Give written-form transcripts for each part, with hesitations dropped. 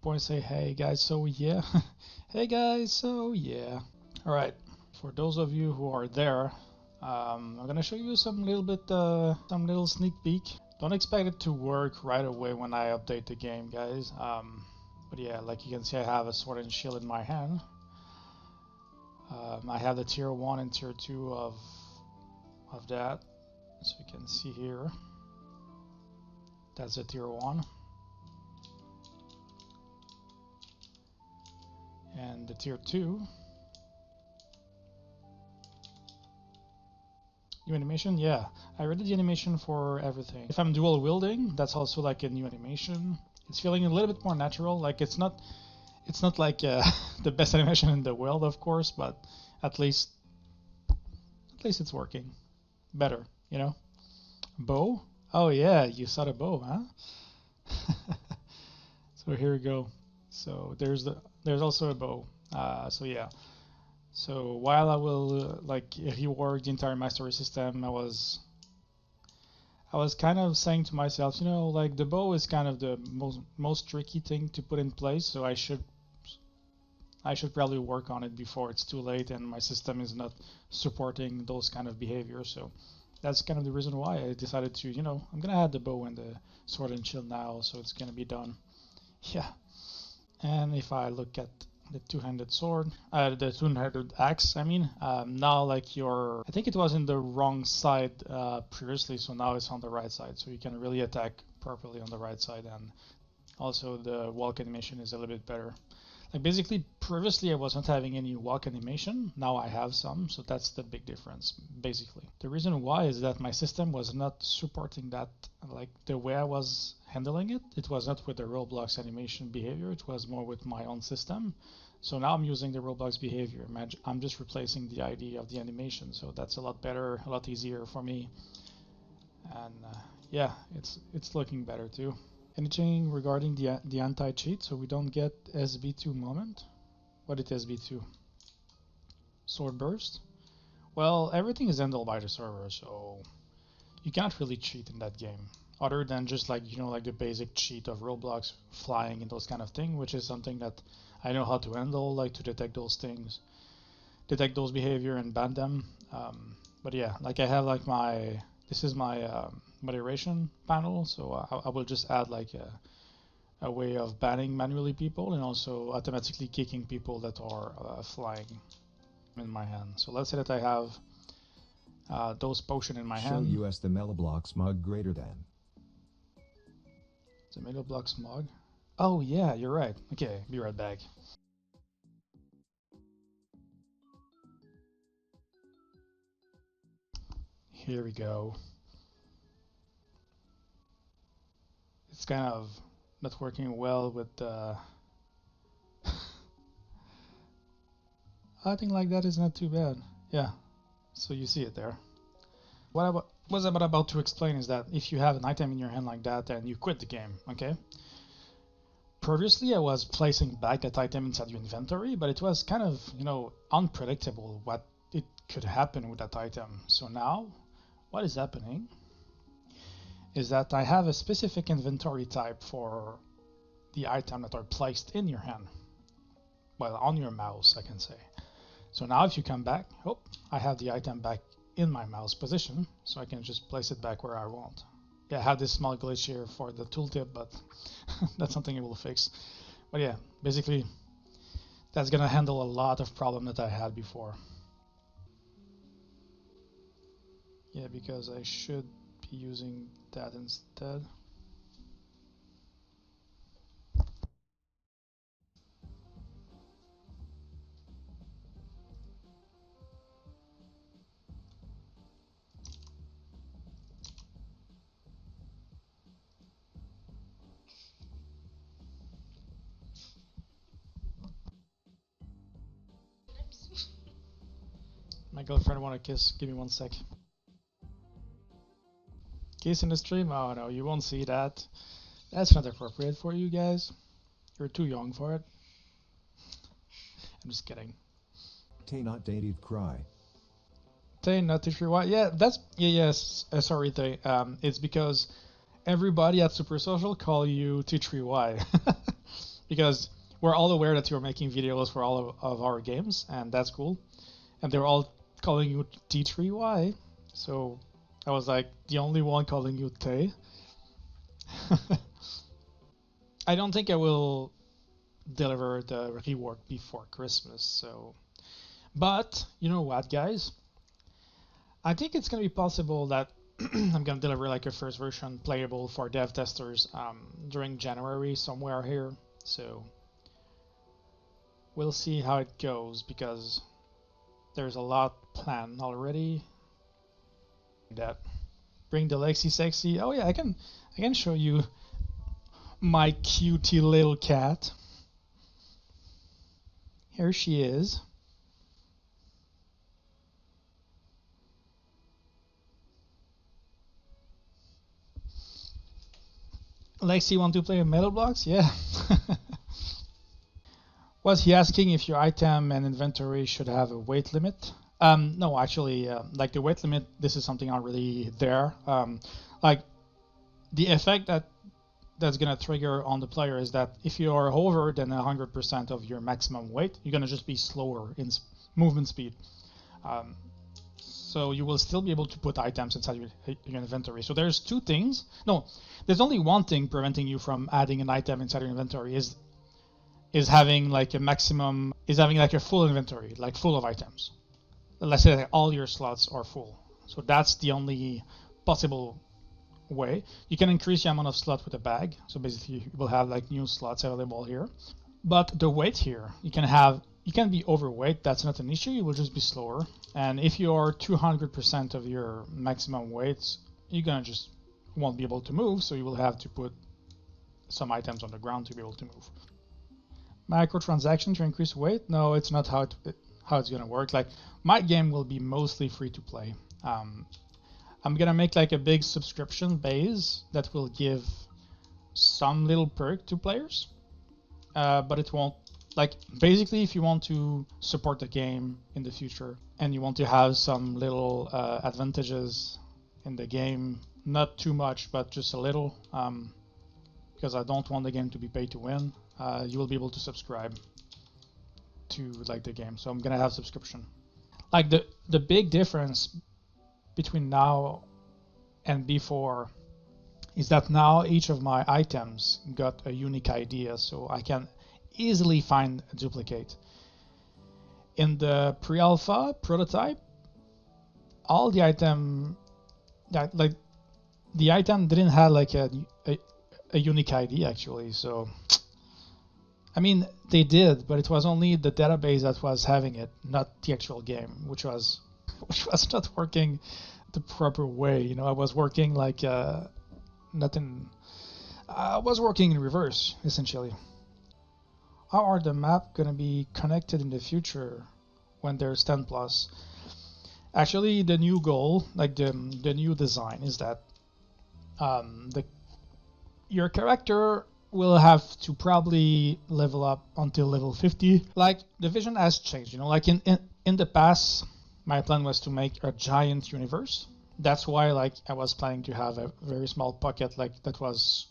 Point say, hey guys, so yeah. Hey guys, so yeah. Alright, for those of you who are there, I'm gonna show you some little sneak peek. Don't expect it to work right away when I update the game, guys. But yeah, like you can see, I have a sword and shield in my hand. I have the tier 1 and tier 2 of that, so you can see here. That's the tier 1. And the tier 2. New animation? Yeah, I read the animation for everything. If I'm dual wielding, that's also like a new animation. It's feeling a little bit more natural. Like it's not like the best animation in the world, of course, but at least it's working better, you know. Bow? Oh yeah, you saw the bow, huh? So here we go. So there's also a bow. So yeah. So while I will like rework the entire mastery system, I was kind of saying to myself, you know, like the bow is kind of the most tricky thing to put in place. So I should probably work on it before it's too late and my system is not supporting those kind of behaviors. So that's kind of the reason why I decided to, you know, I'm gonna add the bow and the sword and shield now, so it's gonna be done. Yeah. And if I look at the two-handed sword, the two-handed axe, I mean, now like I think it was in the wrong side previously, so now it's on the right side, so you can really attack properly on the right side, and also the walk animation is a little bit better. Like basically, previously I wasn't having any walk animation, now I have some, so that's the big difference, basically. The reason why is that my system was not supporting that, like the way I was handling it. It was not with the Roblox animation behavior, it was more with my own system. So now I'm using the Roblox behavior. I'm just replacing the ID of the animation, so that's a lot better, a lot easier for me. And yeah, it's looking better too. Anything regarding the anti-cheat, so we don't get SB2 moment? What is SB2? Sword burst? Well, everything is handled by the server, so you can't really cheat in that game. Other than just like, you know, like the basic cheat of Roblox, flying and those kind of things, which is something that I know how to handle, like to detect those things, detect those behavior and ban them. But yeah, like I have like this is my moderation panel, so I will just add like a way of banning manually people and also automatically kicking people that are flying in my hand. So let's say that I have those potion in my hand. Show us the Meloblox mug greater than. The Meloblox mug? Oh yeah, you're right. Okay, be right back. Here we go. It's kind of not working well with I think like that is not too bad. Yeah, so you see it there. What I was about to explain is that if you have an item in your hand like that and you quit the game, okay? Previously I was placing back that item inside your inventory, but it was kind of, you know, unpredictable what it could happen with that item. So now, what is happening is that I have a specific inventory type for the item that are placed in your hand. Well, on your mouse, I can say. So now if you come back, oh, I have the item back in my mouse position, so I can just place it back where I want. Yeah, I have this small glitch here for the tooltip, but that's something it will fix. But yeah, basically, that's gonna handle a lot of problem that I had before. Yeah, because I should be using that instead. My girlfriend want a kiss. Give me 1 sec. Kiss in the stream? Oh no, you won't see that. That's not appropriate for you guys. You're too young for it. I'm just kidding. Tay not dative cry. Tay not T3Y. Yeah, that's yes. Sorry, Tay. It's because everybody at Super Social call you T3Y. because we're all aware that you're making videos for all of our games, and that's cool. And they're all calling you T3Y, so I was like the only one calling you Tay. I don't think I will deliver the rework before Christmas, so. But you know what, guys? I think it's gonna be possible that I'm gonna deliver like a first version playable for Devtesters during January somewhere here. So we'll see how it goes because there's a lot planned already. That bring the Lexi sexy. Oh yeah, I can show you my cutie little cat. Here she is. Lexi, want to play a Meloblox? Yeah. Was he asking if your item and inventory should have a weight limit? No, actually, like the weight limit, this is something already there. Like the effect that's gonna trigger on the player is that if you are over than 100% of your maximum weight, you're gonna just be slower in movement speed. So you will still be able to put items inside your inventory. So there's two things. No, there's only one thing preventing you from adding an item inside your inventory is having like a maximum, is having like a full inventory, like full of items. Let's say that all your slots are full. So that's the only possible way. You can increase the amount of slots with a bag. So basically you will have like new slots available here. But the weight here, you can be overweight, that's not an issue, you will just be slower. And if you are 200% of your maximum weight, you're gonna just won't be able to move, so you will have to put some items on the ground to be able to move. Microtransaction to increase weight? No, it's not how it's gonna work. Like my game will be mostly free to play. I'm gonna make like a big subscription base that will give some little perk to players, but it won't. Like basically, if you want to support the game in the future and you want to have some little advantages in the game, not too much, but just a little, because I don't want the game to be pay to win, you will be able to subscribe to like the game. So I'm gonna have subscription. Like the big difference between now and before is that now each of my items got a unique ID, so I can easily find a duplicate. In the pre-alpha prototype, all the item that like the item didn't have like a unique ID actually. So I mean they did, but it was only the database that was having it, not the actual game, which was not working the proper way. You know, I was working like nothing. I was working in reverse essentially. How are the map gonna be connected in the future when there's 10 plus? Actually, the new goal, like the new design, is that your character will have to probably level up until level 50. Like the vision has changed, you know. Like in the past, my plan was to make a giant universe. That's why like I was planning to have a very small pocket like that was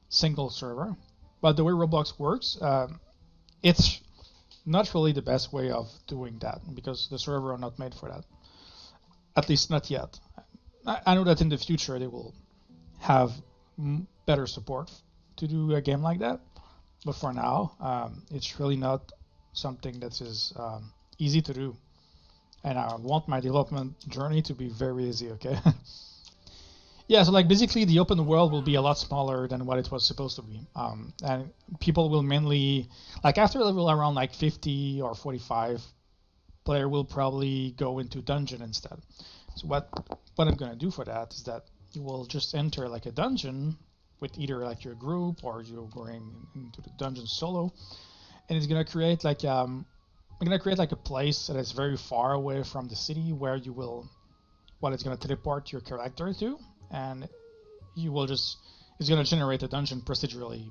single server. But the way Roblox works, it's not really the best way of doing that because the server are not made for that. At least not yet. I know that in the future they will have better support to do a game like that. But for now, it's really not something that is easy to do. And I want my development journey to be very easy, okay? Yeah, so like basically the open world will be a lot smaller than what it was supposed to be. And people will mainly, like after level around like 50 or 45, player will probably go into dungeon instead. So what I'm gonna do for that is that you will just enter like a dungeon with either like your group or you're going into the dungeon solo. And it's gonna create like, I'm gonna create like a place that is very far away from the city where you will, well, it's gonna teleport your character to. And you will just, it's going to generate a dungeon procedurally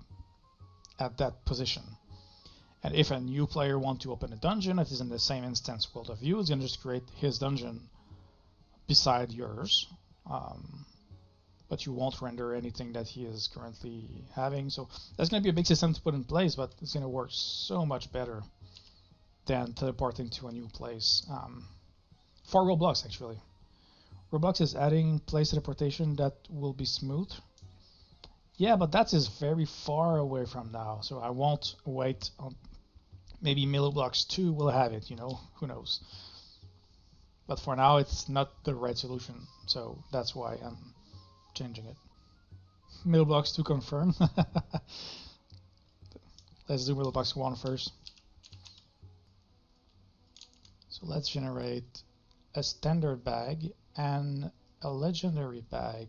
at that position. And if a new player wants to open a dungeon that is in the same instance world of view, it's going to just create his dungeon beside yours. but you won't render anything that he is currently having. So that's going to be a big system to put in place, but it's going to work so much better than teleporting to a new place. For Roblox, actually. Roblox is adding place teleportation that will be smooth. Yeah, but that is very far away from now, so I won't wait on. Maybe Meloblox 2 will have it, you know, who knows. But for now, it's not the right solution, so that's why I'm changing it. Meloblox 2 confirm. Let's do Meloblox 1 first. So let's generate a standard bag and a legendary bag.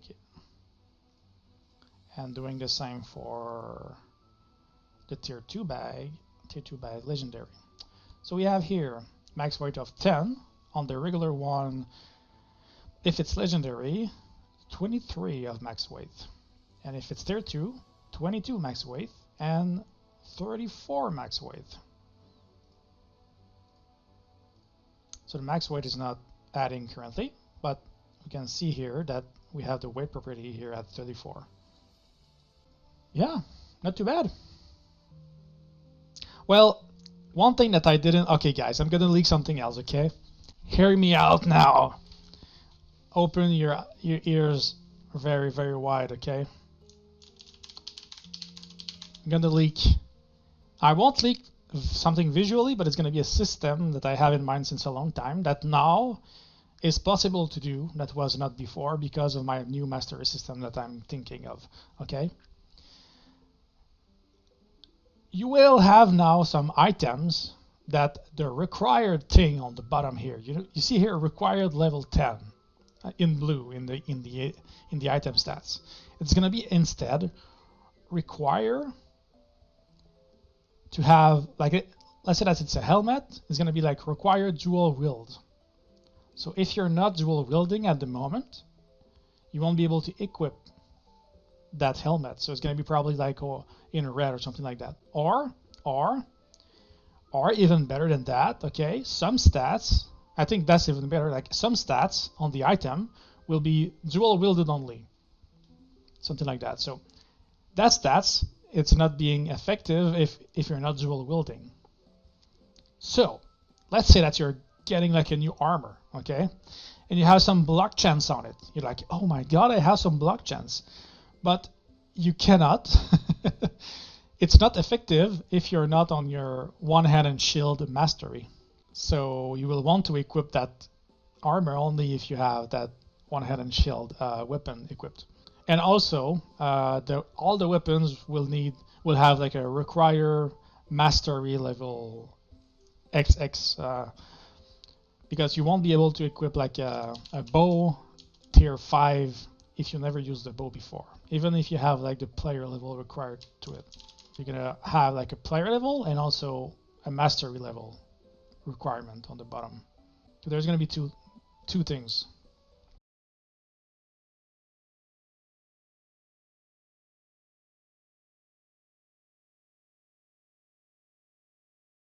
And doing the same for the tier 2 bag legendary. So we have here max weight of 10 on the regular one. If it's legendary, 23 of max weight. And if it's tier 2, 22 max weight and 34 max weight. So the max weight is not adding currently, but we can see here that we have the weight property here at 34. Yeah, not too bad. Well, one thing that I didn't... Okay, guys, I'm going to leak something else, okay? Hear me out now. Open your ears very, very wide, okay? I'm going to leak... I won't leak something visually, but it's going to be a system that I have in mind since a long time that now is possible to do that was not before because of my new mastery system that I'm thinking of, okay? You will have now some items that the required thing on the bottom here. You see here required level 10 in blue in the item stats. It's going to be instead require to have like let's say that it's a helmet. It's going to be like require dual wield. So if you're not dual wielding at the moment, you won't be able to equip that helmet. So it's going to be probably like in red or something like that. Or even better than that, okay, some stats, I think that's even better, like some stats on the item will be dual wielded only. Something like that. So that stats, it's not being effective if you're not dual wielding. So let's say that you're getting like a new armor, okay, and you have some block chance on it. You're like, oh my god, I have some block chance. But you cannot. It's not effective if you're not on your one-hand and shield mastery. So you will want to equip that armor only if you have that one-hand and shield weapon equipped. And also, all the weapons will have like a require mastery level XX, because you won't be able to equip like a bow tier 5 if you never used the bow before, even if you have like the player level required to it. You're gonna have like a player level and also a mastery level requirement on the bottom. So there's gonna be two things.